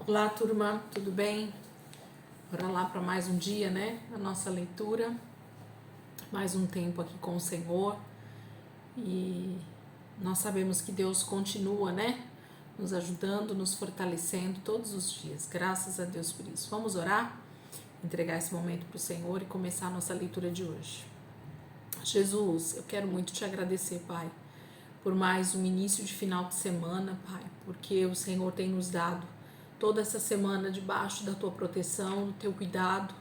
Olá, turma, tudo bem? Bora lá para mais um dia, né? A nossa leitura, mais um tempo aqui com o Senhor. E nós sabemos que Deus continua, né? Nos ajudando, nos fortalecendo todos os dias. Graças a Deus por isso. Vamos orar, entregar esse momento para o Senhor e começar a nossa leitura de hoje. Jesus, eu quero muito te agradecer, Pai, por mais um início de final de semana, Pai, porque o Senhor tem nos dado toda essa semana debaixo da tua proteção, do teu cuidado,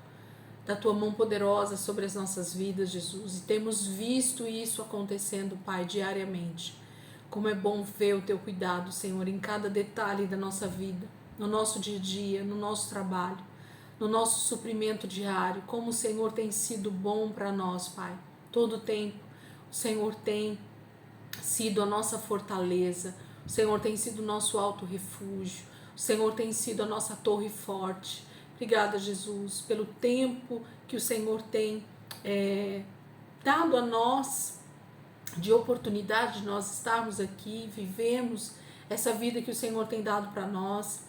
da tua mão poderosa sobre as nossas vidas, Jesus. E temos visto isso acontecendo, Pai, diariamente. Como é bom ver o teu cuidado, Senhor, em cada detalhe da nossa vida, no nosso dia a dia, no nosso trabalho, no nosso suprimento diário. Como o Senhor tem sido bom para nós, Pai. Todo o tempo o Senhor tem sido a nossa fortaleza, o Senhor tem sido o nosso alto refúgio, o Senhor tem sido a nossa torre forte. Obrigada, Jesus, pelo tempo que o Senhor tem dado a nós de oportunidade de nós estarmos aqui, vivemos essa vida que o Senhor tem dado para nós,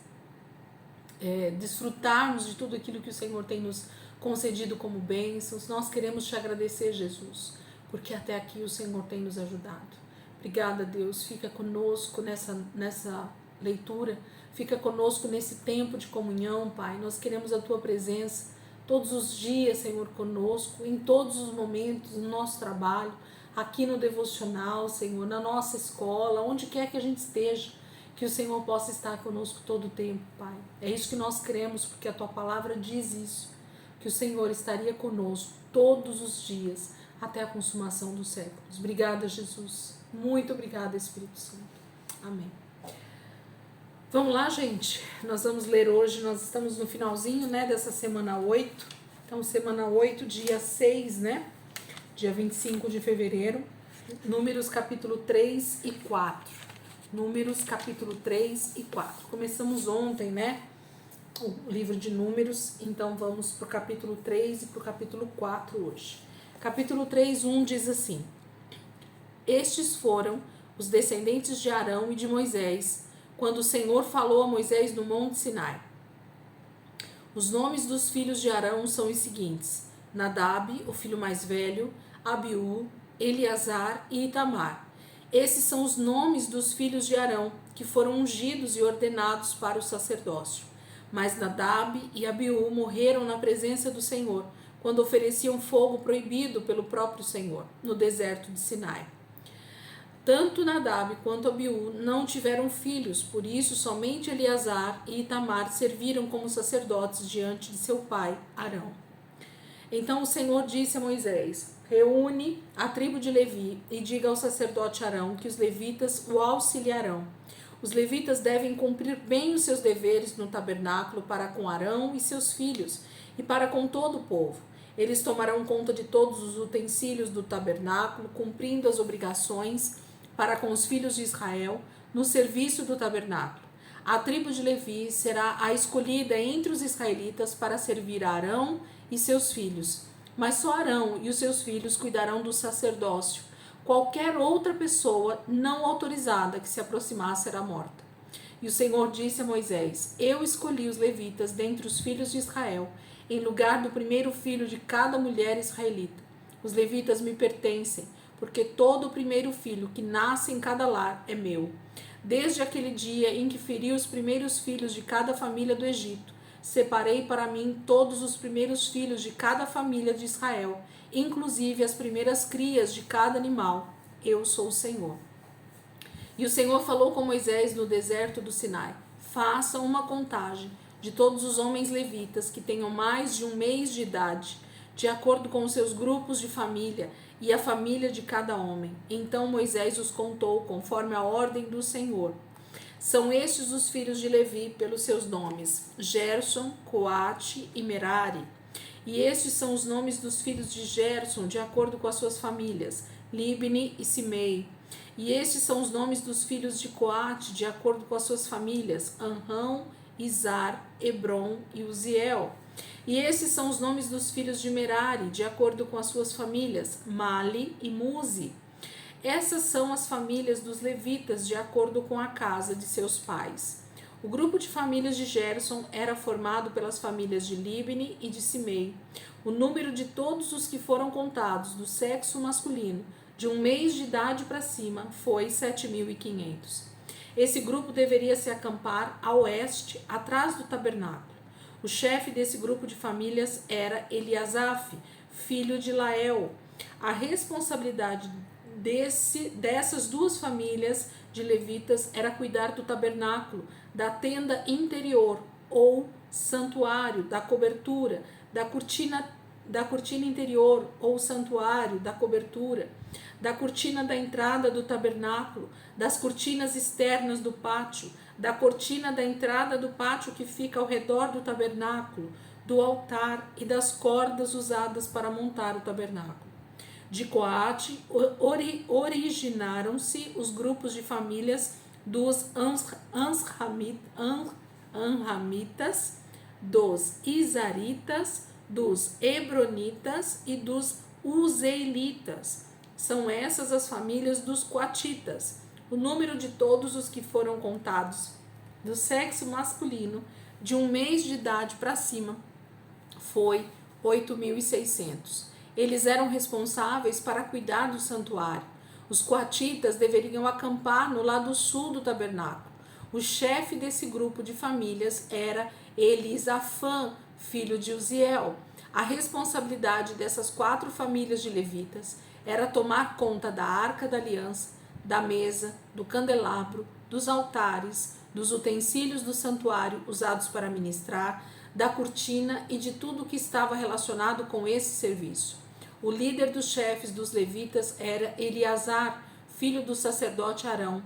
desfrutarmos de tudo aquilo que o Senhor tem nos concedido como bênçãos. Nós queremos te agradecer, Jesus, porque até aqui o Senhor tem nos ajudado. Obrigada, Deus, fica conosco nessa leitura, fica conosco nesse tempo de comunhão, Pai. Nós queremos a tua presença todos os dias, Senhor, conosco, em todos os momentos, no nosso trabalho, aqui no devocional, Senhor, na nossa escola, onde quer que a gente esteja, que o Senhor possa estar conosco todo o tempo, Pai. É isso que nós cremos, porque a tua palavra diz isso, que o Senhor estaria conosco todos os dias, até a consumação dos séculos. Obrigada, Jesus. Muito obrigada, Espírito Santo. Amém. Vamos lá, gente. Nós vamos ler hoje, nós estamos no finalzinho, né, dessa semana 8. Então, semana 8, dia 6, né? Dia 25 de fevereiro. Números capítulo 3 e 4. Números capítulo 3 e 4. Começamos ontem, né? O livro de Números. Então, vamos para o capítulo 3 e para o capítulo 4 hoje. Capítulo 3, 1 diz assim: Estes foram os descendentes de Arão e de Moisés, quando o Senhor falou a Moisés no Monte Sinai. Os nomes dos filhos de Arão são os seguintes: Nadab, o filho mais velho, Abiú, Eleazar e Itamar. Esses são os nomes dos filhos de Arão, que foram ungidos e ordenados para o sacerdócio. Mas Nadab e Abiú morreram na presença do Senhor, quando ofereciam fogo proibido pelo próprio Senhor, no deserto de Sinai. Tanto Nadab quanto Abiú não tiveram filhos, por isso somente Eleazar e Itamar serviram como sacerdotes diante de seu pai, Arão. Então o Senhor disse a Moisés: Reúne a tribo de Levi e diga ao sacerdote Arão que os levitas o auxiliarão. Os levitas devem cumprir bem os seus deveres no tabernáculo para com Arão e seus filhos e para com todo o povo. Eles tomarão conta de todos os utensílios do tabernáculo, cumprindo as obrigações para com os filhos de Israel no serviço do tabernáculo. A tribo de Levi será a escolhida entre os israelitas para servir a Arão e seus filhos. Mas só Arão e os seus filhos cuidarão do sacerdócio. Qualquer outra pessoa não autorizada que se aproximar será morta. E o Senhor disse a Moisés: Eu escolhi os levitas dentre os filhos de Israel, em lugar do primeiro filho de cada mulher israelita. Os levitas me pertencem, porque todo o primeiro filho que nasce em cada lar é meu. Desde aquele dia em que feri os primeiros filhos de cada família do Egito, separei para mim todos os primeiros filhos de cada família de Israel, inclusive as primeiras crias de cada animal. Eu sou o Senhor. E o Senhor falou com Moisés no deserto do Sinai: Faça uma contagem de todos os homens levitas que tenham mais de um mês de idade, de acordo com os seus grupos de família e a família de cada homem. Então Moisés os contou conforme a ordem do Senhor. São estes os filhos de Levi pelos seus nomes: Gerson, Coate e Merari. E estes são os nomes dos filhos de Gerson, de acordo com as suas famílias: Libni e Simei. E estes são os nomes dos filhos de Coate, de acordo com as suas famílias: Anrão, Izar, Hebron e Uziel. E esses são os nomes dos filhos de Merari, de acordo com as suas famílias: Mali e Muzi. Essas são as famílias dos levitas, de acordo com a casa de seus pais. O grupo de famílias de Gerson era formado pelas famílias de Libni e de Simei. O número de todos os que foram contados do sexo masculino, de 1 mês de idade para cima, foi 7.500. Esse grupo deveria se acampar a oeste, atrás do tabernáculo. O chefe desse grupo de famílias era Eliasaf, filho de Lael. A responsabilidade dessas duas famílias de levitas era cuidar do tabernáculo, da tenda interior ou santuário, da cobertura, da cortina interior ou santuário, da cobertura, da cortina da entrada do tabernáculo, das cortinas externas do pátio, da cortina da entrada do pátio que fica ao redor do tabernáculo, do altar e das cordas usadas para montar o tabernáculo. De Coate originaram-se os grupos de famílias dos Anramitas, dos Izaritas, dos Hebronitas e dos Uzeilitas. São essas as famílias dos Coatitas. O número de todos os que foram contados do sexo masculino de 1 mês de idade para cima foi 8.600. Eles eram responsáveis para cuidar do santuário. Os coatitas deveriam acampar no lado sul do tabernáculo. O chefe desse grupo de famílias era Elisafã, filho de Uziel. A responsabilidade dessas 4 famílias de levitas era tomar conta da arca da aliança, da mesa, do candelabro, dos altares, dos utensílios do santuário usados para ministrar, da cortina e de tudo que estava relacionado com esse serviço. O líder dos chefes dos levitas era Eleazar, filho do sacerdote Arão.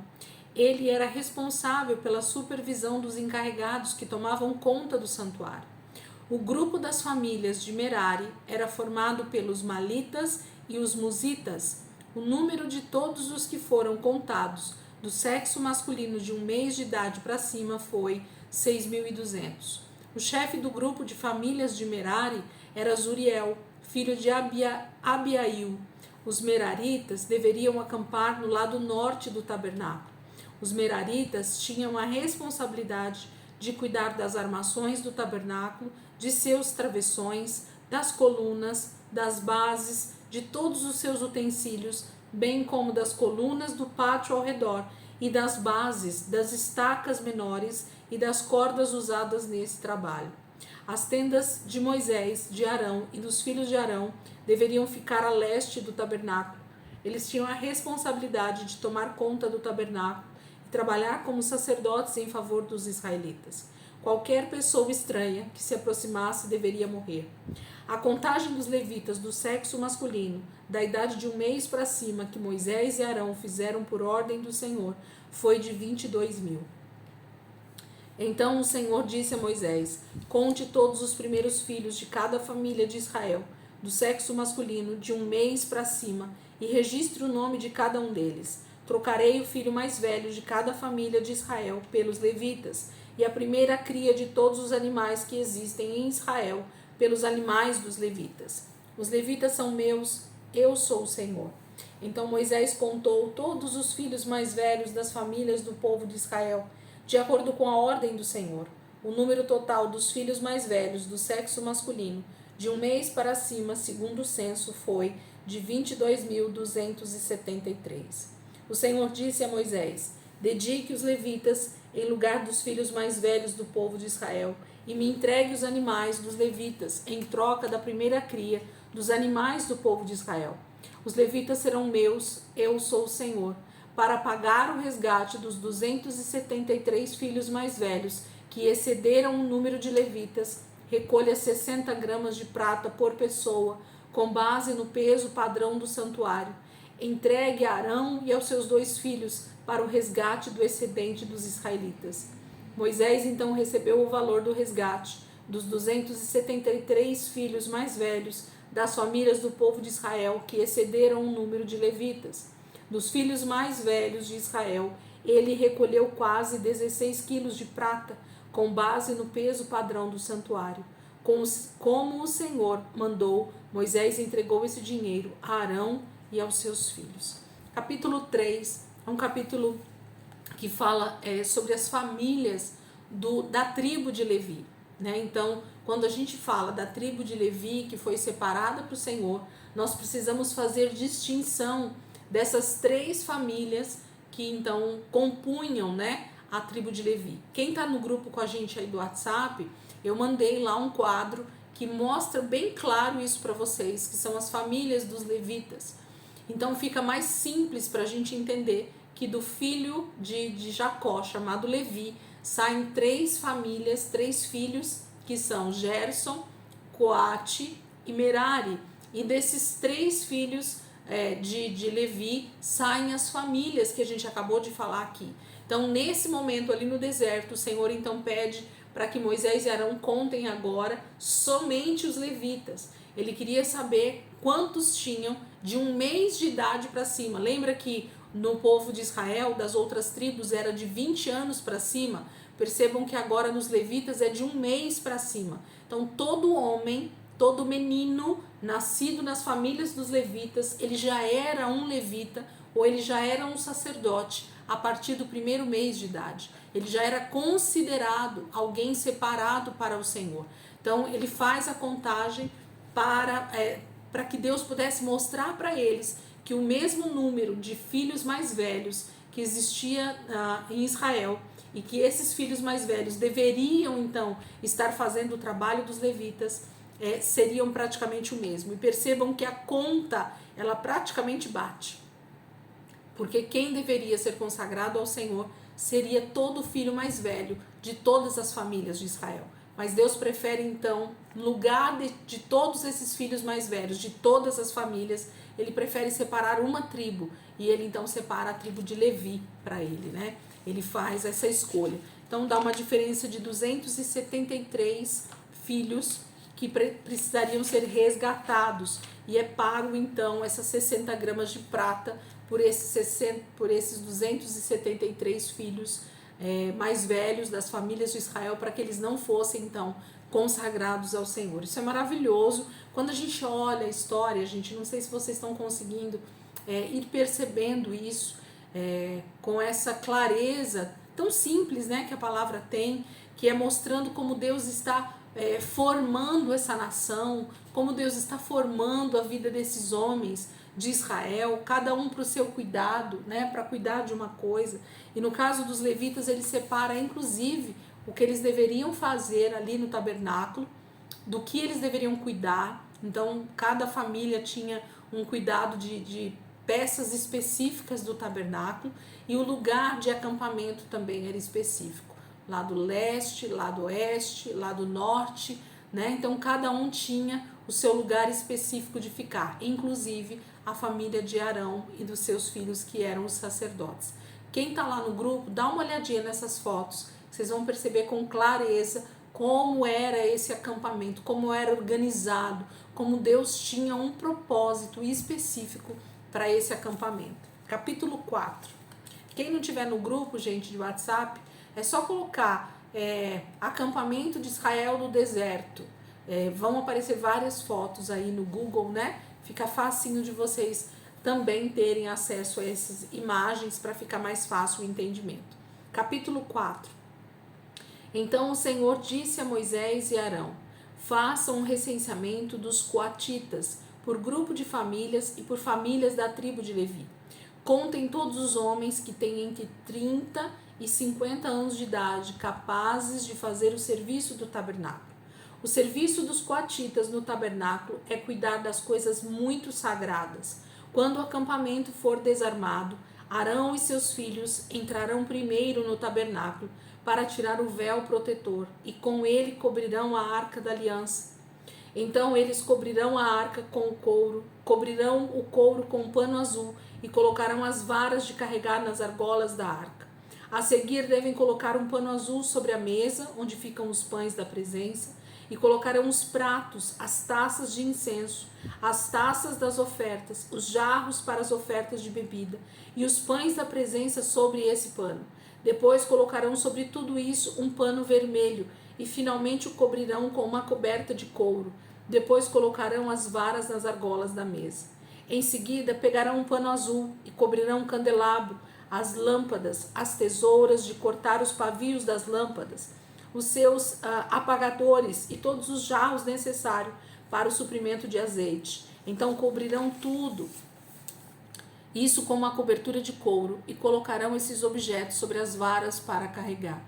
Ele era responsável pela supervisão dos encarregados que tomavam conta do santuário. O grupo das famílias de Merari era formado pelos Malitas e os Musitas. O número de todos os que foram contados do sexo masculino de 1 mês de idade para cima foi 6.200. O chefe do grupo de famílias de Merari era Zuriel, filho de Abiail. Os meraritas deveriam acampar no lado norte do tabernáculo. Os meraritas tinham a responsabilidade de cuidar das armações do tabernáculo, de seus travessões, das colunas, das bases, de todos os seus utensílios, bem como das colunas do pátio ao redor e das bases, das estacas menores e das cordas usadas nesse trabalho. As tendas de Moisés, de Arão e dos filhos de Arão deveriam ficar a leste do tabernáculo. Eles tinham a responsabilidade de tomar conta do tabernáculo e trabalhar como sacerdotes em favor dos israelitas. Qualquer pessoa estranha que se aproximasse deveria morrer. A contagem dos levitas do sexo masculino, da idade de 1 mês para cima, que Moisés e Arão fizeram por ordem do Senhor, foi de 22.000. Então o Senhor disse a Moisés: conte todos os primeiros filhos de cada família de Israel, do sexo masculino, de 1 mês para cima, e registre o nome de cada um deles. Trocarei o filho mais velho de cada família de Israel pelos levitas, e a primeira cria de todos os animais que existem em Israel pelos animais dos levitas. Os levitas são meus, eu sou o Senhor. Então Moisés contou todos os filhos mais velhos das famílias do povo de Israel, de acordo com a ordem do Senhor. O número total dos filhos mais velhos do sexo masculino, de 1 mês para cima, segundo o censo, foi de 22.273. O Senhor disse a Moisés: dedique os levitas em lugar dos filhos mais velhos do povo de Israel, e me entregue os animais dos levitas em troca da primeira cria dos animais do povo de Israel. Os levitas serão meus, eu sou o Senhor, para pagar o resgate dos 273 filhos mais velhos que excederam o número de levitas. Recolha 60 gramas de prata por pessoa, com base no peso padrão do santuário. Entregue a Arão e aos seus 2 filhos para o resgate do excedente dos israelitas. Moisés então recebeu o valor do resgate dos 273 filhos mais velhos das famílias do povo de Israel que excederam o número de levitas. Dos filhos mais velhos de Israel, ele recolheu quase 16 quilos de prata, com base no peso padrão do santuário. Como o Senhor mandou, Moisés entregou esse dinheiro a Arão e aos seus filhos. Capítulo 3 é um capítulo que fala sobre as famílias da tribo de Levi, né? Então, quando a gente fala da tribo de Levi que foi separada para o Senhor, nós precisamos fazer distinção dessas 3 famílias que então compunham, né, a tribo de Levi. Quem está no grupo com a gente aí do WhatsApp, eu mandei lá um quadro que mostra bem claro isso para vocês, que são as famílias dos levitas. Então fica mais simples para a gente entender que do filho de Jacó, chamado Levi, saem 3 famílias, 3 filhos, que são Gerson, Coate e Merari. E desses 3 filhos de Levi saem as famílias que a gente acabou de falar aqui. Então, nesse momento ali no deserto, o Senhor então pede para que Moisés e Arão contem agora somente os levitas. Ele queria saber quantos tinham de 1 mês de idade para cima. Lembra que no povo de Israel, das outras tribos, era de 20 anos para cima? Percebam que agora nos levitas é de 1 mês para cima. Então, todo homem, todo menino nascido nas famílias dos levitas, ele já era um levita ou ele já era um sacerdote a partir do 1º mês de idade. Ele já era considerado alguém separado para o Senhor. Então, ele faz a contagem para que Deus pudesse mostrar para eles que o mesmo número de filhos mais velhos que existia em Israel e que esses filhos mais velhos deveriam então estar fazendo o trabalho dos levitas seriam praticamente o mesmo. E percebam que a conta ela praticamente bate, porque quem deveria ser consagrado ao Senhor seria todo filho mais velho de todas as famílias de Israel. Mas Deus prefere então, no lugar de todos esses filhos mais velhos, de todas as famílias, ele prefere separar uma tribo, e ele então separa a tribo de Levi para ele, né? Ele faz essa escolha. Então dá uma diferença de 273 filhos que precisariam ser resgatados, e é pago então essas 60 gramas de prata por esses 273 filhos mais velhos das famílias de Israel, para que eles não fossem então consagrados ao Senhor. Isso é maravilhoso. Quando a gente olha a história, gente, não sei se vocês estão conseguindo ir percebendo isso com essa clareza tão simples, né, que a palavra tem, que é mostrando como Deus está formando essa nação, como Deus está formando a vida desses homens de Israel, cada um para o seu cuidado, né, para cuidar de uma coisa. E no caso dos levitas, ele separa inclusive o que eles deveriam fazer ali no tabernáculo, do que eles deveriam cuidar. Então cada família tinha um cuidado de peças específicas do tabernáculo, e o lugar de acampamento também era específico, lado leste, lado oeste, lado norte, né? Então cada um tinha o seu lugar específico de ficar, inclusive a família de Arão e dos seus filhos, que eram os sacerdotes. Quem está lá no grupo, dá uma olhadinha nessas fotos, vocês vão perceber com clareza como era esse acampamento, como era organizado, como Deus tinha um propósito específico para esse acampamento. Capítulo 4. Quem não tiver no grupo, gente, de WhatsApp, é só colocar acampamento de Israel no deserto. Vão aparecer várias fotos aí no Google, né? Fica facinho de vocês também terem acesso a essas imagens para ficar mais fácil o entendimento. Capítulo 4. Então o Senhor disse a Moisés e Arão: façam um recenseamento dos coatitas, por grupo de famílias e por famílias da tribo de Levi. Contem todos os homens que têm entre 30 e 50 anos de idade, capazes de fazer o serviço do tabernáculo. O serviço dos coatitas no tabernáculo é cuidar das coisas muito sagradas. Quando o acampamento for desarmado, Arão e seus filhos entrarão primeiro no tabernáculo para tirar o véu protetor, e com ele cobrirão a arca da aliança. Então eles cobrirão a arca com o couro, cobrirão o couro com um pano azul e colocarão as varas de carregar nas argolas da arca. A seguir devem colocar um pano azul sobre a mesa, onde ficam os pães da presença, e colocarão os pratos, as taças de incenso, as taças das ofertas, os jarros para as ofertas de bebida e os pães da presença sobre esse pano. Depois colocarão sobre tudo isso um pano vermelho e finalmente o cobrirão com uma coberta de couro. Depois colocarão as varas nas argolas da mesa. Em seguida pegarão um pano azul e cobrirão o candelabro, as lâmpadas, as tesouras de cortar os pavios das lâmpadas, os seus apagadores e todos os jarros necessários para o suprimento de azeite. Então cobrirão tudo isso com uma cobertura de couro e colocarão esses objetos sobre as varas para carregar.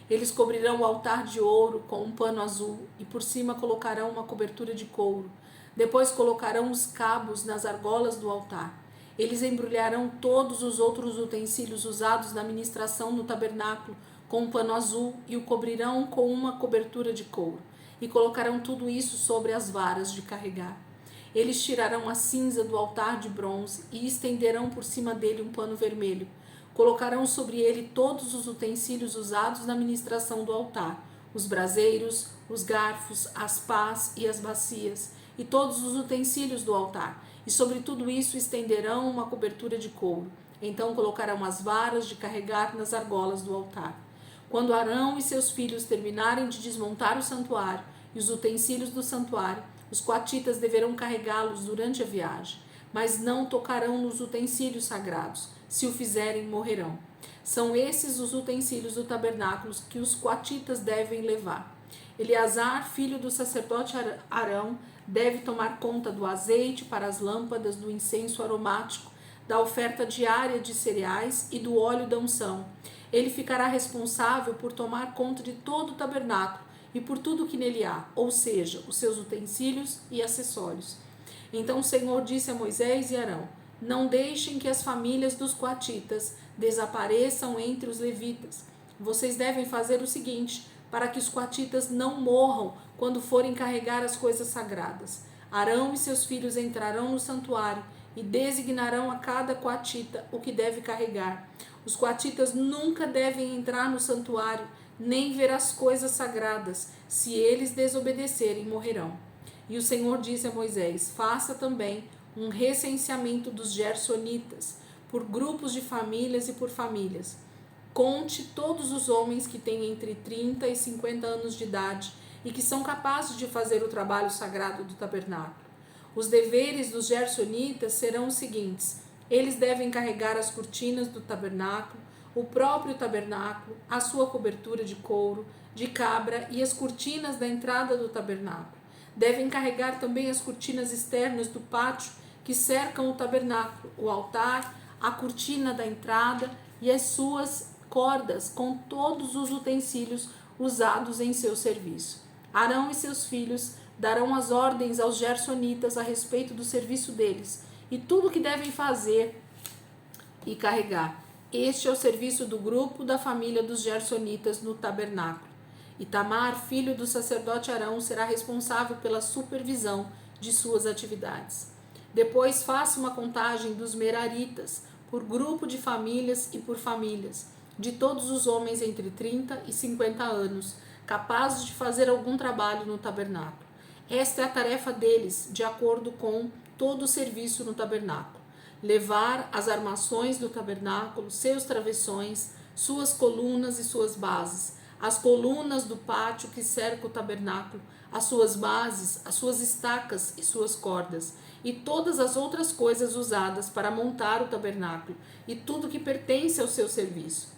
Eles cobrirão o altar de ouro com um pano azul e por cima colocarão uma cobertura de couro. Depois colocarão os cabos nas argolas do altar. Eles embrulharão todos os outros utensílios usados na ministração no tabernáculo com um pano azul e o cobrirão com uma cobertura de couro. E colocarão tudo isso sobre as varas de carregar. Eles tirarão a cinza do altar de bronze e estenderão por cima dele um pano vermelho. Colocarão sobre ele todos os utensílios usados na ministração do altar, os braseiros, os garfos, as pás e as bacias, e todos os utensílios do altar. E sobre tudo isso estenderão uma cobertura de couro. Então colocarão as varas de carregar nas argolas do altar. Quando Arão e seus filhos terminarem de desmontar o santuário e os utensílios do santuário, os coatitas deverão carregá-los durante a viagem, mas não tocarão nos utensílios sagrados. Se o fizerem, morrerão. São esses os utensílios do tabernáculo que os coatitas devem levar. Eleazar, filho do sacerdote Arão, deve tomar conta do azeite para as lâmpadas, do incenso aromático, da oferta diária de cereais e do óleo da unção. Ele ficará responsável por tomar conta de todo o tabernáculo e por tudo que nele há, ou seja, os seus utensílios e acessórios. Então o Senhor disse a Moisés e Arão: não deixem que as famílias dos coatitas desapareçam entre os levitas. Vocês devem fazer o seguinte, para que os coatitas não morram quando forem carregar as coisas sagradas. Arão e seus filhos entrarão no santuário e designarão a cada coatita o que deve carregar. Os coatitas nunca devem entrar no santuário, nem ver as coisas sagradas. Se eles desobedecerem, morrerão. E o Senhor disse a Moisés: faça também um recenseamento dos gersonitas, por grupos de famílias e por famílias. Conte todos os homens que têm entre 30 e 50 anos de idade e que são capazes de fazer o trabalho sagrado do tabernáculo. Os deveres dos gersonitas serão os seguintes: eles devem carregar as cortinas do tabernáculo, o próprio tabernáculo, a sua cobertura de couro, de cabra e as cortinas da entrada do tabernáculo. Devem carregar também as cortinas externas do pátio que cercam o tabernáculo, o altar, a cortina da entrada e as suas cordas com todos os utensílios usados em seu serviço. Arão e seus filhos darão as ordens aos gersonitas a respeito do serviço deles e tudo o que devem fazer e carregar. Este é o serviço do grupo da família dos gersonitas no tabernáculo. Itamar, filho do sacerdote Arão, será responsável pela supervisão de suas atividades. Depois faça uma contagem dos meraritas, por grupo de famílias e por famílias, de todos os homens entre 30 e 50 anos, capazes de fazer algum trabalho no tabernáculo. Esta é a tarefa deles, de acordo com todo o serviço no tabernáculo: levar as armações do tabernáculo, seus travessões, suas colunas e suas bases, as colunas do pátio que cerca o tabernáculo, as suas bases, as suas estacas e suas cordas, e todas as outras coisas usadas para montar o tabernáculo, e tudo que pertence ao seu serviço.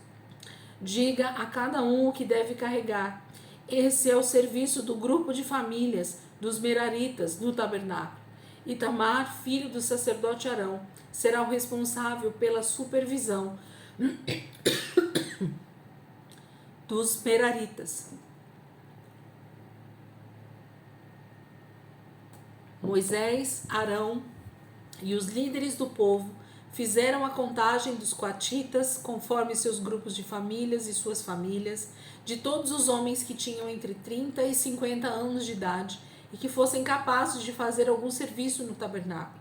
Diga a cada um o que deve carregar. Esse é o serviço do grupo de famílias dos meraritas no tabernáculo. Itamar, filho do sacerdote Arão, será o responsável pela supervisão dos meraritas. Moisés, Arão e os líderes do povo fizeram a contagem dos coatitas conforme seus grupos de famílias e suas famílias, de todos os homens que tinham entre 30 e 50 anos de idade e que fossem capazes de fazer algum serviço no tabernáculo.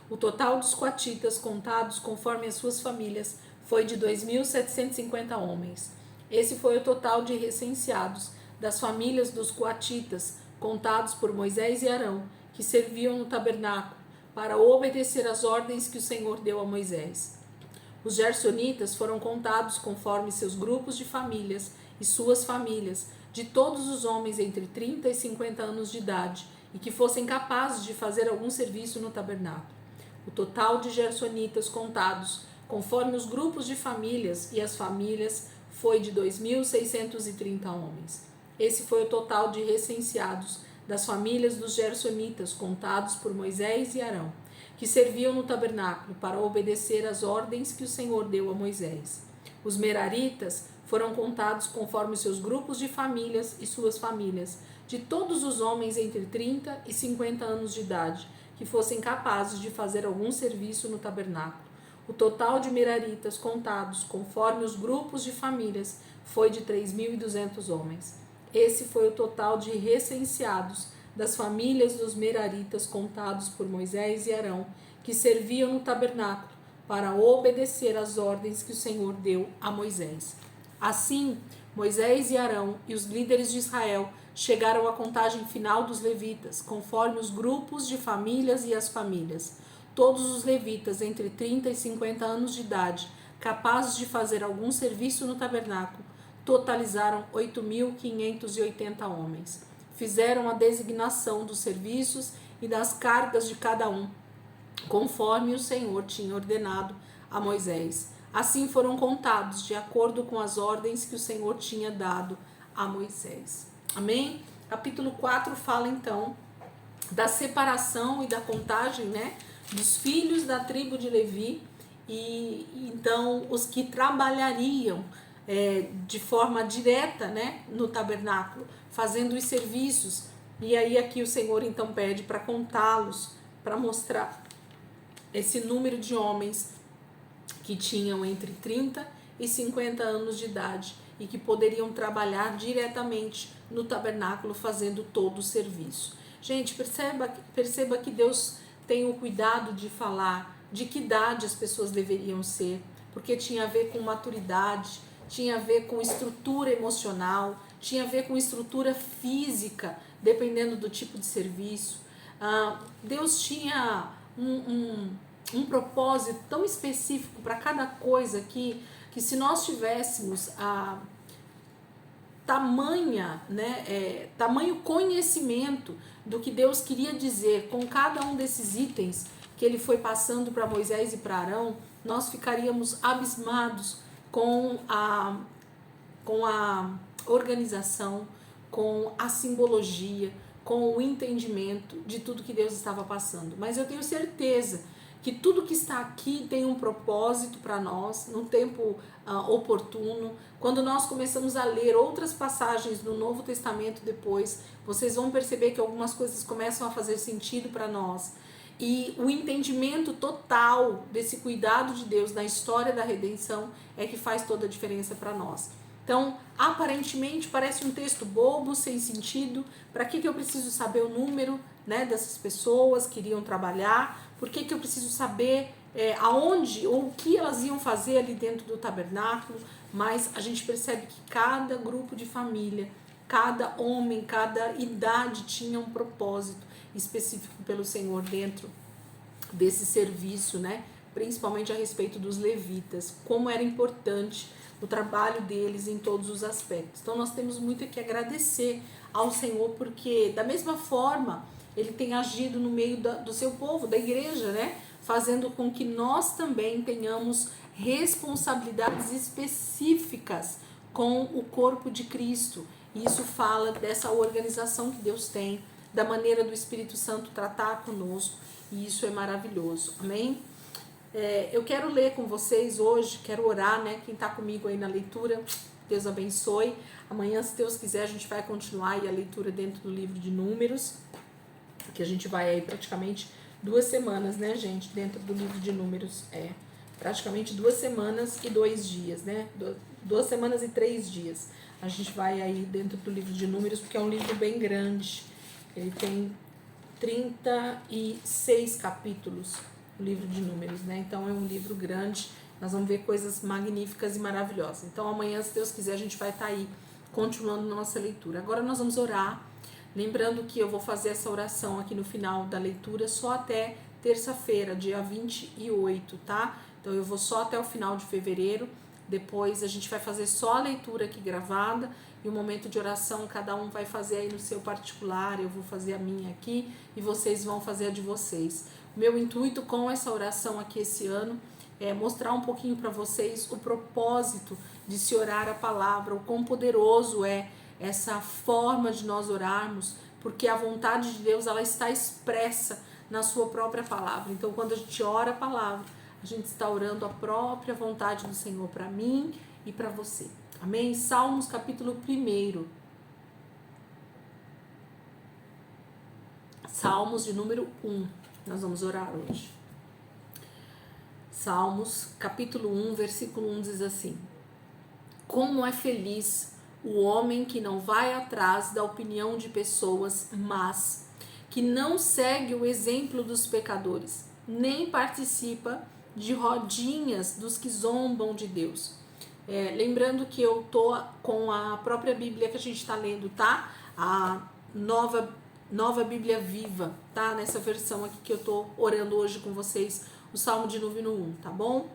O total dos coatitas contados conforme as suas famílias foi de 2.750 homens. Esse foi o total de recenseados das famílias dos coatitas, contados por Moisés e Arão, que serviam no tabernáculo, para obedecer às ordens que o Senhor deu a Moisés. Os gersonitas foram contados conforme seus grupos de famílias e suas famílias, de todos os homens entre 30 e 50 anos de idade e que fossem capazes de fazer algum serviço no tabernáculo. O total de gersonitas contados conforme os grupos de famílias e as famílias foi de 2.630 homens. Esse foi o total de recenseados das famílias dos gersonitas, contados por Moisés e Arão, que serviam no tabernáculo para obedecer às ordens que o Senhor deu a Moisés. Os meraritas foram contados conforme seus grupos de famílias e suas famílias, de todos os homens entre 30 e 50 anos de idade, que fossem capazes de fazer algum serviço no tabernáculo. O total de meraritas contados conforme os grupos de famílias foi de 3.200 homens. Esse foi o total de recenseados das famílias dos meraritas contados por Moisés e Arão, que serviam no tabernáculo para obedecer às ordens que o Senhor deu a Moisés. Assim, Moisés e Arão e os líderes de Israel chegaram à contagem final dos levitas, conforme os grupos de famílias e as famílias. Todos os levitas entre 30 e 50 anos de idade, capazes de fazer algum serviço no tabernáculo, totalizaram 8.580 homens. Fizeram a designação dos serviços e das cargas de cada um, conforme o Senhor tinha ordenado a Moisés. Assim foram contados, de acordo com as ordens que o Senhor tinha dado a Moisés. Amém? Capítulo 4 fala então da separação e da contagem, né, dos filhos da tribo de Levi, e então os que trabalhariam de forma direta, né, no tabernáculo, fazendo os serviços. E aí aqui o Senhor então pede para contá-los, para mostrar esse número de homens que tinham entre 30 e 50 anos de idade e que poderiam trabalhar diretamente no tabernáculo fazendo todo o serviço. Gente, perceba que Deus tem o cuidado de falar de que idade as pessoas deveriam ser, porque tinha a ver com maturidade, tinha a ver com estrutura emocional, tinha a ver com estrutura física, dependendo do tipo de serviço. Deus tinha um propósito tão específico para cada coisa que se nós tivéssemos tamanho conhecimento do que Deus queria dizer com cada um desses itens que ele foi passando para Moisés e para Arão, nós ficaríamos abismados com a organização, com a simbologia, com o entendimento de tudo que Deus estava passando. Mas eu tenho certeza que tudo que está aqui tem um propósito para nós, no tempo oportuno. Quando nós começamos a ler outras passagens do Novo Testamento depois, vocês vão perceber que algumas coisas começam a fazer sentido para nós. E o entendimento total desse cuidado de Deus na história da redenção é que faz toda a diferença para nós. Então, aparentemente parece um texto bobo, sem sentido. Para que eu preciso saber o número, né, dessas pessoas que iriam trabalhar? Por que eu preciso saber aonde ou o que elas iam fazer ali dentro do tabernáculo? Mas a gente percebe que cada grupo de família, cada homem, cada idade tinha um propósito específico pelo Senhor dentro desse serviço, né? Principalmente a respeito dos levitas, como era importante o trabalho deles em todos os aspectos. Então nós temos muito que agradecer ao Senhor, porque da mesma forma ele tem agido no meio do seu povo, da igreja, né? Fazendo com que nós também tenhamos responsabilidades específicas com o corpo de Cristo. E isso fala dessa organização que Deus tem, da maneira do Espírito Santo tratar conosco, e isso é maravilhoso. Amém? Eu quero ler com vocês hoje, quero orar, né? Quem está comigo aí na leitura, Deus abençoe. Amanhã, se Deus quiser, a gente vai continuar aí a leitura dentro do livro de Números, que a gente vai aí praticamente 2 semanas, né, gente, dentro do livro de Números. Praticamente 2 semanas e 2 dias, né? 2 semanas e 3 dias. A gente vai aí dentro do livro de Números, porque é um livro bem grande. Ele tem 36 capítulos, o livro de Números, né? Então é um livro grande, nós vamos ver coisas magníficas e maravilhosas. Então amanhã, se Deus quiser, a gente vai estar aí continuando nossa leitura. Agora nós vamos orar, lembrando que eu vou fazer essa oração aqui no final da leitura só até terça-feira, dia 28, tá? Então eu vou só até o final de fevereiro, depois a gente vai fazer só a leitura aqui gravada e o momento de oração cada um vai fazer aí no seu particular, eu vou fazer a minha aqui e vocês vão fazer a de vocês. O meu intuito com essa oração aqui esse ano é mostrar um pouquinho para vocês o propósito de se orar a palavra, o quão poderoso é essa forma de nós orarmos, porque a vontade de Deus, ela está expressa na sua própria palavra. Então, quando a gente ora a palavra, a gente está orando a própria vontade do Senhor para mim e para você. Amém? Salmos capítulo 1. Salmos de número 1. Nós vamos orar hoje. Salmos capítulo 1, versículo 1 diz assim: como é feliz o homem que não vai atrás da opinião de pessoas más, que não segue o exemplo dos pecadores, nem participa de rodinhas dos que zombam de Deus. Lembrando que eu tô com a própria Bíblia que a gente está lendo, tá? A nova Bíblia Viva, tá? Nessa versão aqui que eu tô orando hoje com vocês, o Salmo de número 1, tá bom?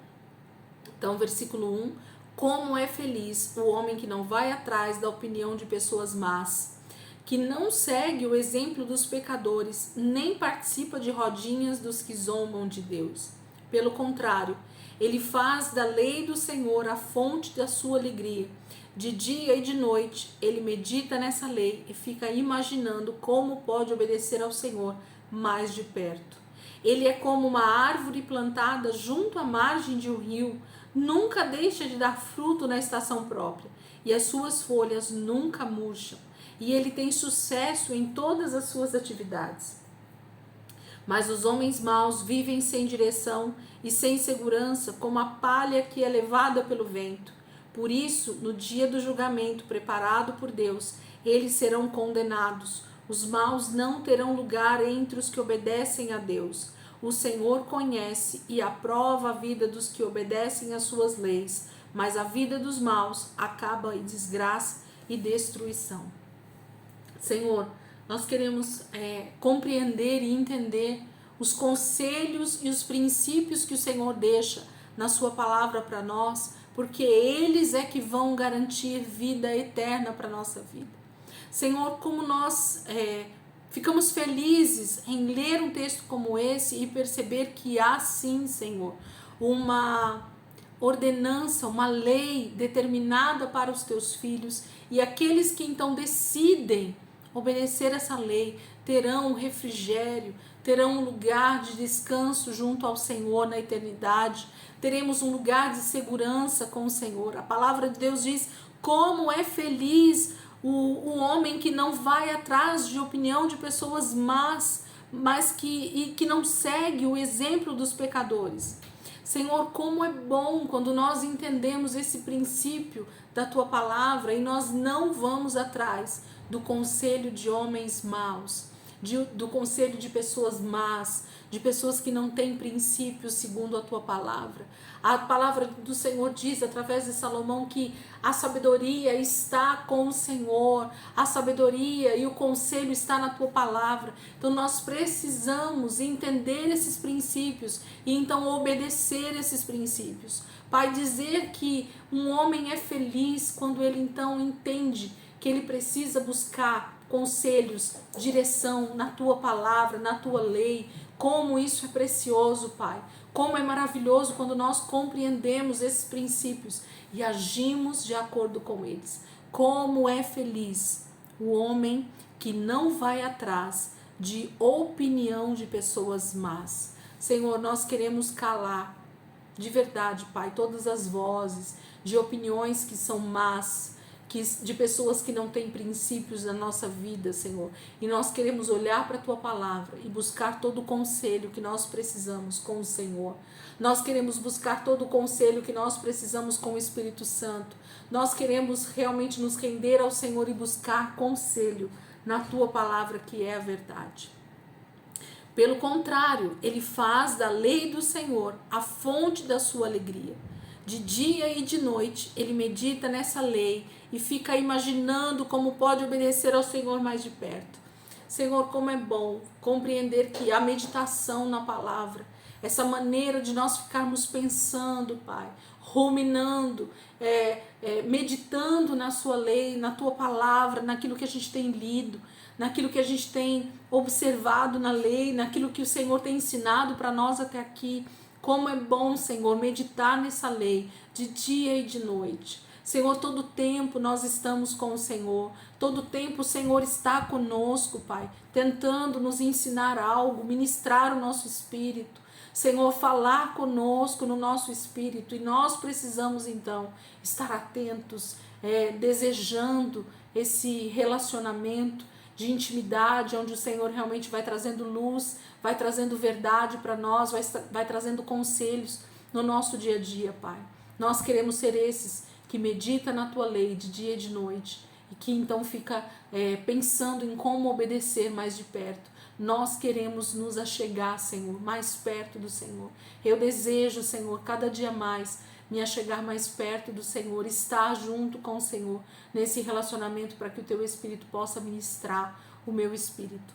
Então, versículo 1: como é feliz o homem que não vai atrás da opinião de pessoas más, que não segue o exemplo dos pecadores, nem participa de rodinhas dos que zombam de Deus. Pelo contrário, ele faz da lei do Senhor a fonte da sua alegria. De dia e de noite, ele medita nessa lei e fica imaginando como pode obedecer ao Senhor mais de perto. Ele é como uma árvore plantada junto à margem de um rio, nunca deixa de dar fruto na estação própria, e as suas folhas nunca murcham, e ele tem sucesso em todas as suas atividades. Mas os homens maus vivem sem direção e sem segurança, como a palha que é levada pelo vento. Por isso, no dia do julgamento preparado por Deus, eles serão condenados. Os maus não terão lugar entre os que obedecem a Deus. O Senhor conhece e aprova a vida dos que obedecem às suas leis, mas a vida dos maus acaba em desgraça e destruição. Senhor, nós queremos compreender e entender os conselhos e os princípios que o Senhor deixa na sua palavra para nós, porque eles é que vão garantir vida eterna para a nossa vida. Senhor, como nós ficamos felizes em ler um texto como esse e perceber que há sim, Senhor, uma ordenança, uma lei determinada para os teus filhos, e aqueles que então decidem obedecer essa lei terão um refrigério, terão um lugar de descanso junto ao Senhor na eternidade, teremos um lugar de segurança com o Senhor. A palavra de Deus diz: como é feliz o homem que não vai atrás de opinião de pessoas más, mas que não segue o exemplo dos pecadores. Senhor, como é bom quando nós entendemos esse princípio da tua palavra e nós não vamos atrás do conselho de homens maus, do conselho de pessoas más, de pessoas que não têm princípios segundo a tua palavra. A palavra do Senhor diz através de Salomão que a sabedoria está com o Senhor, a sabedoria e o conselho está na tua palavra. Então nós precisamos entender esses princípios e então obedecer esses princípios. Pai, dizer que um homem é feliz quando ele então entende que ele precisa buscar conselhos, direção na tua palavra, na tua lei. Como isso é precioso, Pai. Como é maravilhoso quando nós compreendemos esses princípios e agimos de acordo com eles. Como é feliz o homem que não vai atrás de opinião de pessoas más. Senhor, nós queremos calar de verdade, Pai, todas as vozes de opiniões que são más, de pessoas que não têm princípios na nossa vida, Senhor. E nós queremos olhar para a tua palavra e buscar todo o conselho que nós precisamos com o Senhor. Nós queremos buscar todo o conselho que nós precisamos com o Espírito Santo. Nós queremos realmente nos render ao Senhor e buscar conselho na tua palavra, que é a verdade. Pelo contrário, ele faz da lei do Senhor a fonte da sua alegria. De dia e de noite, ele medita nessa lei e fica imaginando como pode obedecer ao Senhor mais de perto. Senhor, como é bom compreender que a meditação na palavra, essa maneira de nós ficarmos pensando, Pai, ruminando, meditando na sua lei, na tua palavra, naquilo que a gente tem lido, naquilo que a gente tem observado na lei, naquilo que o Senhor tem ensinado para nós até aqui. Como é bom, Senhor, meditar nessa lei de dia e de noite. Senhor, todo tempo nós estamos com o Senhor, todo tempo o Senhor está conosco, Pai, tentando nos ensinar algo, ministrar o nosso espírito, Senhor, falar conosco no nosso espírito, e nós precisamos então estar atentos, desejando esse relacionamento de intimidade, onde o Senhor realmente vai trazendo luz, vai trazendo verdade para nós, vai trazendo conselhos no nosso dia a dia, Pai. Nós queremos ser esses que medita na Tua lei de dia e de noite, e que então fica pensando em como obedecer mais de perto. Nós queremos nos achegar, Senhor, mais perto do Senhor. Eu desejo, Senhor, cada dia mais me achegar mais perto do Senhor, estar junto com o Senhor nesse relacionamento, para que o Teu Espírito possa ministrar o meu espírito.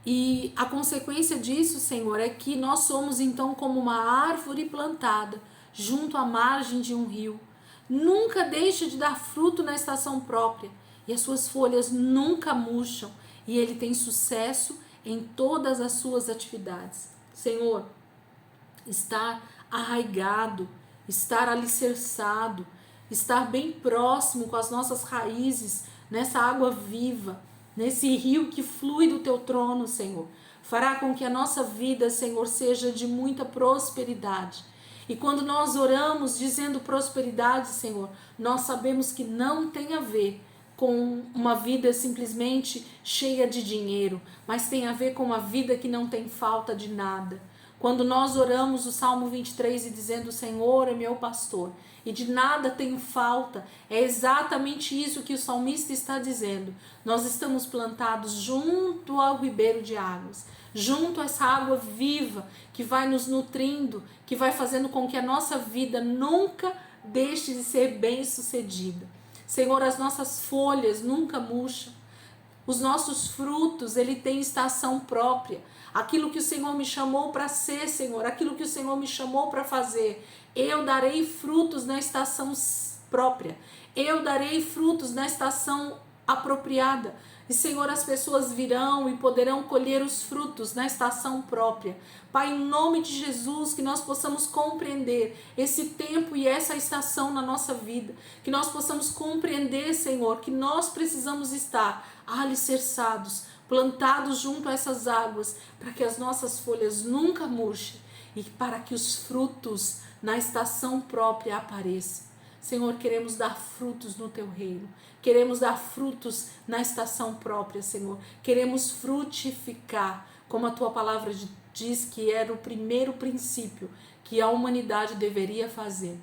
E a consequência disso, Senhor, é que nós somos então como uma árvore plantada junto à margem de um rio. Nunca deixa de dar fruto na estação própria, e as suas folhas nunca murcham, e ele tem sucesso em todas as suas atividades. Senhor, estar arraigado, estar alicerçado, estar bem próximo com as nossas raízes nessa água viva, nesse rio que flui do Teu trono, Senhor, fará com que a nossa vida, Senhor, seja de muita prosperidade. E quando nós oramos dizendo prosperidade, Senhor, nós sabemos que não tem a ver com uma vida simplesmente cheia de dinheiro, mas tem a ver com uma vida que não tem falta de nada. Quando nós oramos o Salmo 23 e dizendo: o Senhor é meu pastor e de nada tenho falta, é exatamente isso que o salmista está dizendo. Nós estamos plantados junto ao ribeiro de águas, junto a essa água viva que vai nos nutrindo, que vai fazendo com que a nossa vida nunca deixe de ser bem-sucedida. Senhor, as nossas folhas nunca murcham. Os nossos frutos, ele tem estação própria. Aquilo que o Senhor me chamou para ser, Senhor, aquilo que o Senhor me chamou para fazer, eu darei frutos na estação própria. Eu darei frutos na estação apropriada. E, Senhor, as pessoas virão e poderão colher os frutos na estação própria. Pai, em nome de Jesus, que nós possamos compreender esse tempo e essa estação na nossa vida. Que nós possamos compreender, Senhor, que nós precisamos estar alicerçados, plantados junto a essas águas, para que as nossas folhas nunca murchem e para que os frutos na estação própria apareçam. Senhor, queremos dar frutos no Teu reino, queremos dar frutos na estação própria, Senhor, queremos frutificar, como a Tua palavra diz que era o primeiro princípio que a humanidade deveria fazer.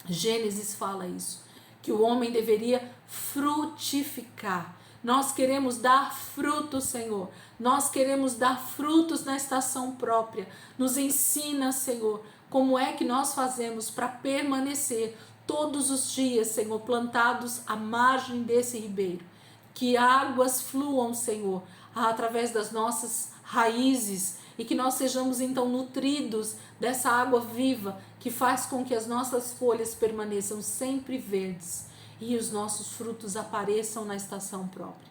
Gênesis fala isso, que o homem deveria frutificar. Nós queremos dar frutos, Senhor. Nós queremos dar frutos na estação própria. Nos ensina, Senhor, como é que nós fazemos para permanecer todos os dias, Senhor, plantados à margem desse ribeiro. Que águas fluam, Senhor, através das nossas raízes e que nós sejamos então nutridos dessa água viva que faz com que as nossas folhas permaneçam sempre verdes e os nossos frutos apareçam na estação própria.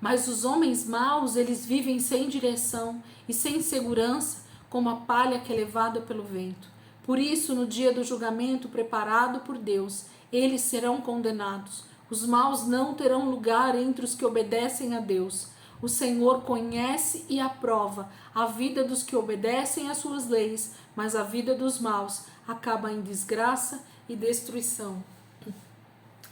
Mas os homens maus, eles vivem sem direção e sem segurança, como a palha que é levada pelo vento. Por isso, no dia do julgamento preparado por Deus, eles serão condenados. Os maus não terão lugar entre os que obedecem a Deus. O Senhor conhece e aprova a vida dos que obedecem às suas leis, mas a vida dos maus acaba em desgraça e destruição.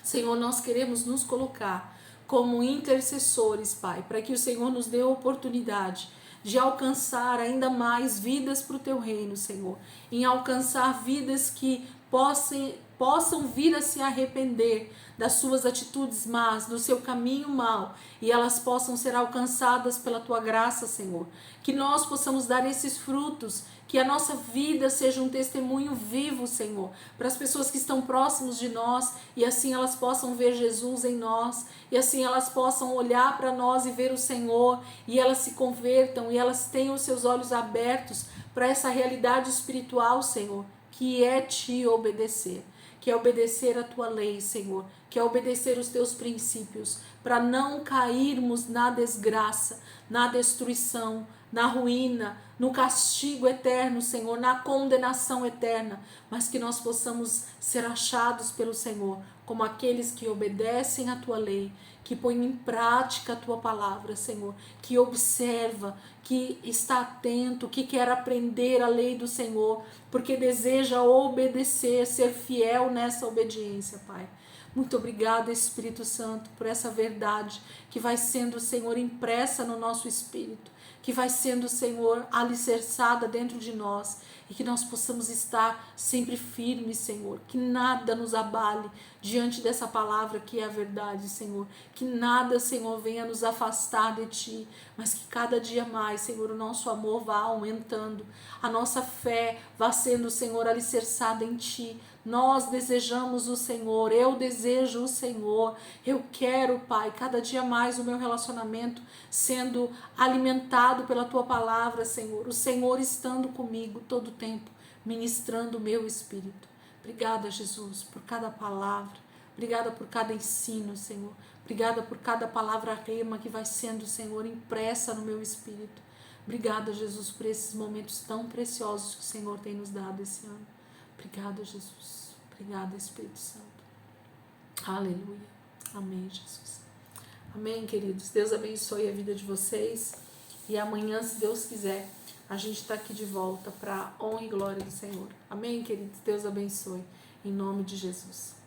Senhor, nós queremos nos colocar como intercessores, Pai, para que o Senhor nos dê a oportunidade de alcançar ainda mais vidas para o Teu reino, Senhor, em alcançar vidas que possam vir a se arrepender das suas atitudes más, do seu caminho mau, e elas possam ser alcançadas pela Tua graça, Senhor. Que nós possamos dar esses frutos, que a nossa vida seja um testemunho vivo, Senhor, para as pessoas que estão próximos de nós, e assim elas possam ver Jesus em nós, e assim elas possam olhar para nós e ver o Senhor, e elas se convertam, e elas tenham os seus olhos abertos para essa realidade espiritual, Senhor, que é Te obedecer, que é obedecer a Tua lei, Senhor, que é obedecer os Teus princípios, para não cairmos na desgraça, na destruição, na ruína, no castigo eterno, Senhor, na condenação eterna, mas que nós possamos ser achados pelo Senhor como aqueles que obedecem a tua lei, que põem em prática a tua palavra, Senhor, que observa, que está atento, que quer aprender a lei do Senhor, porque deseja obedecer, ser fiel nessa obediência, Pai. Muito obrigada, Espírito Santo, por essa verdade que vai sendo, Senhor, impressa no nosso espírito, que vai sendo, Senhor, alicerçada dentro de nós, e que nós possamos estar sempre firmes, Senhor, que nada nos abale diante dessa palavra que é a verdade, Senhor, que nada, Senhor, venha nos afastar de Ti, mas que cada dia mais, Senhor, o nosso amor vá aumentando, a nossa fé vá sendo, Senhor, alicerçada em Ti. Nós desejamos o Senhor, eu desejo o Senhor, eu quero, Pai, cada dia mais o meu relacionamento sendo alimentado pela Tua palavra, Senhor, o Senhor estando comigo todo o tempo, ministrando o meu espírito. Obrigada, Jesus, por cada palavra, obrigada por cada ensino, Senhor, obrigada por cada palavra rema que vai sendo, Senhor, impressa no meu espírito. Obrigada, Jesus, por esses momentos tão preciosos que o Senhor tem nos dado esse ano. Obrigada, Jesus. Obrigada, Espírito Santo. Aleluia. Amém, Jesus. Amém, queridos. Deus abençoe a vida de vocês. E amanhã, se Deus quiser, a gente está aqui de volta para a honra e glória do Senhor. Amém, queridos. Deus abençoe. Em nome de Jesus.